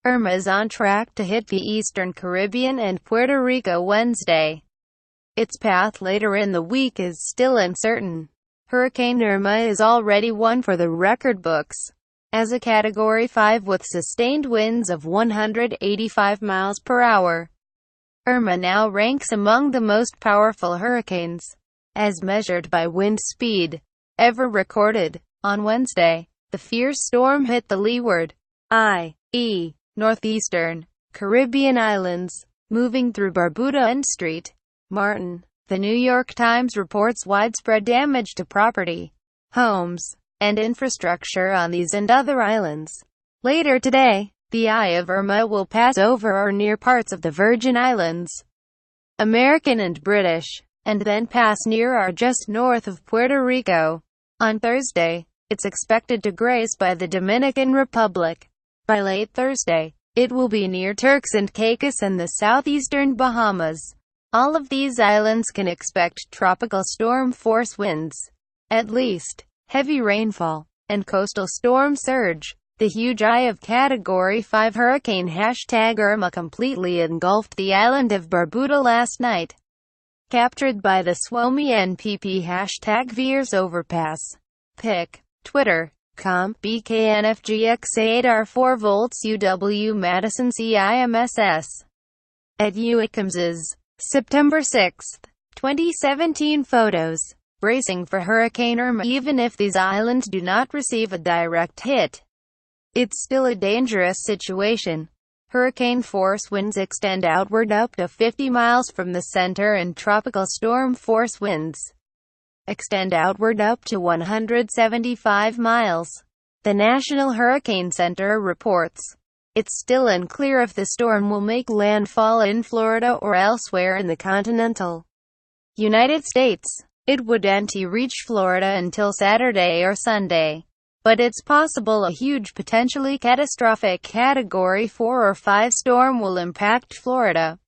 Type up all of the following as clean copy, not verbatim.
Irma is on track to hit the eastern Caribbean and Puerto Rico Wednesday. Its path later in the week is still uncertain. Hurricane Irma is already one for the record books. As a Category 5 with sustained winds of 185 miles per hour, Irma now ranks among the most powerful hurricanes, as measured by wind speed, ever recorded. On Wednesday, the fierce storm hit the leeward, i.e., northeastern, Caribbean islands, moving through Barbuda and St. Martin. The New York Times reports widespread damage to property, homes, and infrastructure on these and other islands. Later today, the eye of Irma will pass over or near parts of the Virgin Islands, American and British, and then pass near or just north of Puerto Rico. On Thursday, it's expected to graze by the Dominican Republic. By late Thursday, it will be near Turks and Caicos and the southeastern Bahamas. All of these islands can expect tropical storm force winds, at least, heavy rainfall, and coastal storm surge. The huge eye of Category 5 hurricane #Irma completely engulfed the island of Barbuda last night. Captured by the Suomi NPP #Veers Overpass. Pic. Twitter. BKNFGX8R4 volts UW Madison CIMSS. At UICMS's. September 6, 2017 photos. Bracing for Hurricane Irma. Even if these islands do not receive a direct hit, it's still a dangerous situation. Hurricane force winds extend outward up to 50 miles from the center and tropical storm force winds extend outward up to 175 miles. The National Hurricane Center reports it's still unclear if the storm will make landfall in Florida or elsewhere in the continental United States. It wouldn't reach Florida until Saturday or Sunday, but it's possible a huge, potentially catastrophic Category 4 or 5 storm will impact Florida.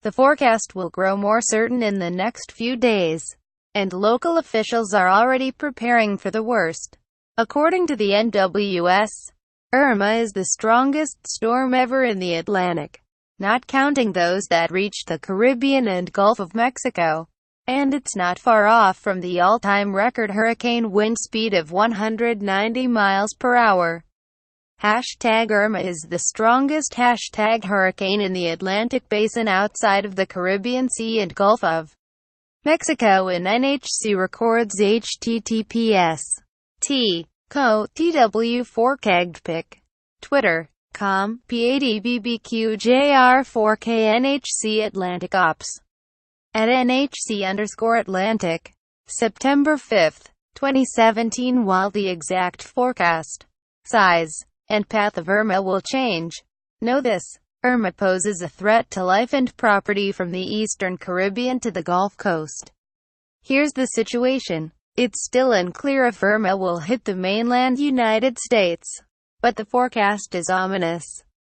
The forecast will grow more certain in the next few days, and local officials are already preparing for the worst. According to the NWS, Irma is the strongest storm ever in the Atlantic, not counting those that reached the Caribbean and Gulf of Mexico. And it's not far off from the all-time record hurricane wind speed of 190 miles per hour. #Irma is the strongest #hurricane in the Atlantic basin outside of the Caribbean Sea and Gulf of Mexico, and NHC records. https TW4CAGDPIC. Twitter. PADBBQJR4KNHC Atlantic Ops. At NHC_Atlantic. September 5, 2017. While the exact forecast, size, and path of Irma will change, know this: Irma poses a threat to life and property from the eastern Caribbean to the Gulf Coast. Here's the situation. It's still unclear if Irma will hit the mainland United States, but the forecast is ominous.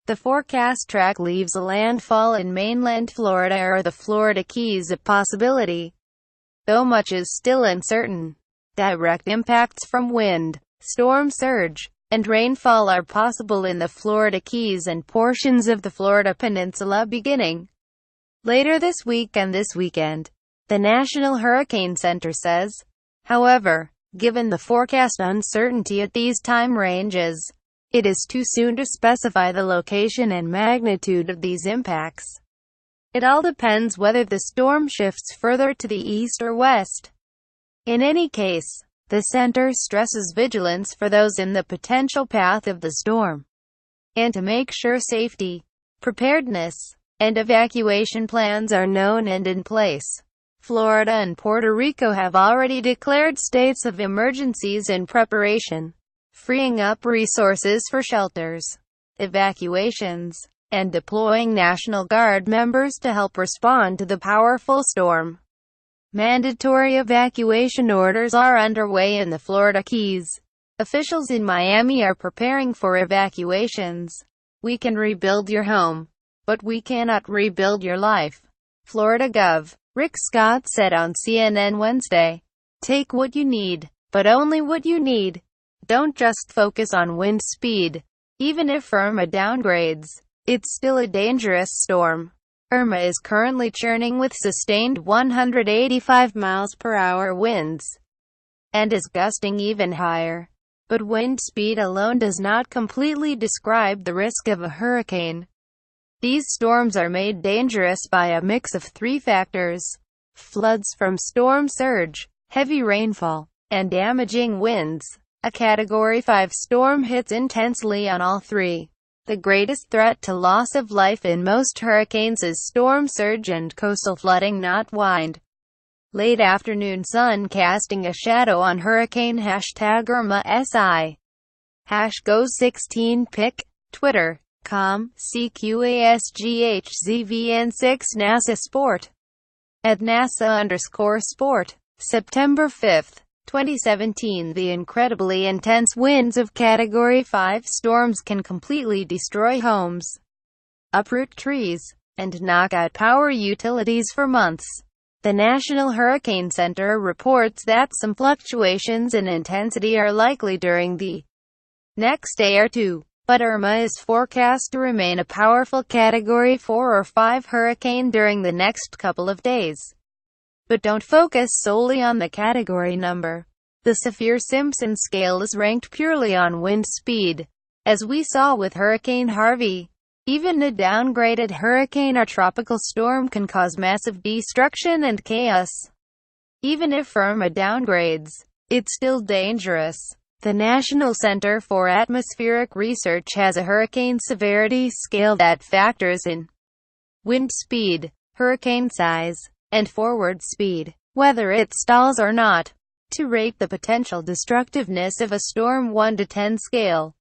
The forecast track leaves a landfall in mainland Florida or the Florida Keys a possibility, though much is still uncertain. Direct impacts from wind, storm surge, and rainfall are possible in the Florida Keys and portions of the Florida Peninsula beginning later this week and this weekend, the National Hurricane Center says. However, given the forecast uncertainty at these time ranges, it is too soon to specify the location and magnitude of these impacts. It all depends whether the storm shifts further to the east or west. In any case, the center stresses vigilance for those in the potential path of the storm, and to make sure safety, preparedness, and evacuation plans are known and in place. Florida and Puerto Rico have already declared states of emergencies in preparation, freeing up resources for shelters, evacuations, and deploying National Guard members to help respond to the powerful storm. Mandatory evacuation orders are underway in the Florida Keys. Officials in Miami are preparing for evacuations. We can rebuild your home, but we cannot rebuild your life. Florida Gov. Rick Scott said on CNN Wednesday. Take what you need, but only what you need. Don't just focus on wind speed. Even if Irma downgrades, it's still a dangerous storm. Irma is currently churning with sustained 185 miles per hour winds, and is gusting even higher. But wind speed alone does not completely describe the risk of a hurricane. These storms are made dangerous by a mix of three factors: floods from storm surge, heavy rainfall, and damaging winds. A Category 5 storm hits intensely on all three. The greatest threat to loss of life in most hurricanes is storm surge and coastal flooding, not wind. Late afternoon sun casting a shadow on hurricane. #Irma SI. #Go16pic. Twitter.com. CQASGHZVN6 NASA Sport. @NASA_sport. September 5, 2017. The incredibly intense winds of Category 5 storms can completely destroy homes, uproot trees, and knock out power utilities for months. The National Hurricane Center reports that some fluctuations in intensity are likely during the next day or two, but Irma is forecast to remain a powerful Category 4 or 5 hurricane during the next couple of days. But don't focus solely on the category number. The Saffir-Simpson scale is ranked purely on wind speed. As we saw with Hurricane Harvey, even a downgraded hurricane or tropical storm can cause massive destruction and chaos. Even if Irma downgrades, it's still dangerous. The National Center for Atmospheric Research has a hurricane severity scale that factors in wind speed, hurricane size, and forward speed, whether it stalls or not, to rate the potential destructiveness of a storm 1 to 10 scale.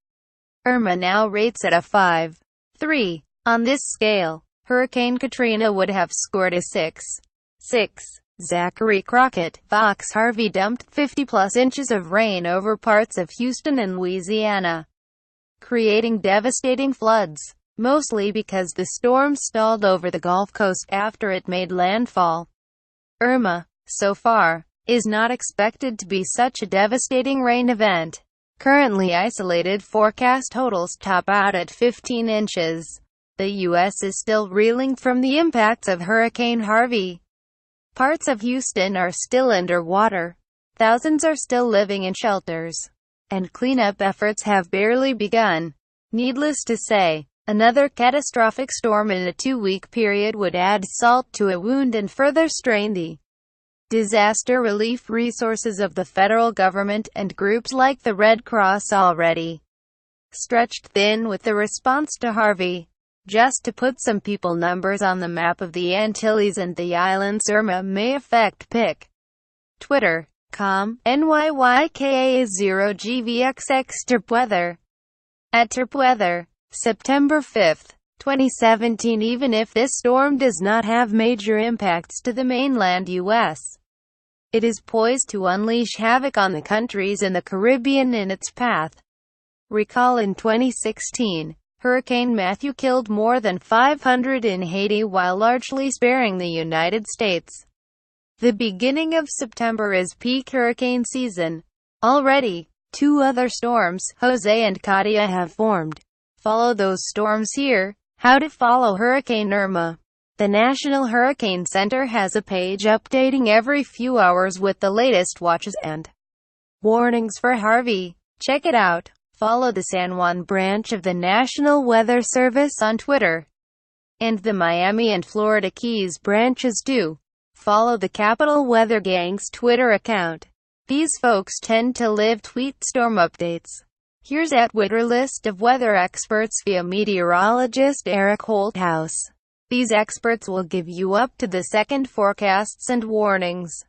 Irma now rates at a 5.3. On this scale, Hurricane Katrina would have scored a 6.6. Zachary Crockett, Fox. Harvey dumped 50-plus inches of rain over parts of Houston and Louisiana, creating devastating floods, mostly because the storm stalled over the Gulf Coast after it made landfall. Irma, so far, is not expected to be such a devastating rain event. Currently isolated forecast totals top out at 15 inches. The U.S. is still reeling from the impacts of Hurricane Harvey. Parts of Houston are still underwater. Thousands are still living in shelters, and cleanup efforts have barely begun. Needless to say, another catastrophic storm in a 2-week period would add salt to a wound and further strain the disaster relief resources of the federal government and groups like the Red Cross, already stretched thin with the response to Harvey. Just to put some people numbers on the map of the Antilles and the islands Irma may affect. Pic. Twitter.com. NYYKA0GVXX Terpweather. @Terpweather. September 5, 2017. Even if this storm does not have major impacts to the mainland U.S., it is poised to unleash havoc on the countries in the Caribbean in its path. Recall in 2016, Hurricane Matthew killed more than 500 in Haiti while largely sparing the United States. The beginning of September is peak hurricane season. Already, 2 other storms, Jose and Katia, have formed. Follow those storms here. How to follow Hurricane Irma. The National Hurricane Center has a page updating every few hours with the latest watches and warnings for Harvey. Check it out. Follow the San Juan branch of the National Weather Service on Twitter, and the Miami and Florida Keys branches do. Follow the Capital Weather Gang's Twitter account. These folks tend to live tweet storm updates. Here's a Twitter list of weather experts via meteorologist Eric Holthouse. These experts will give you up to the second forecasts and warnings.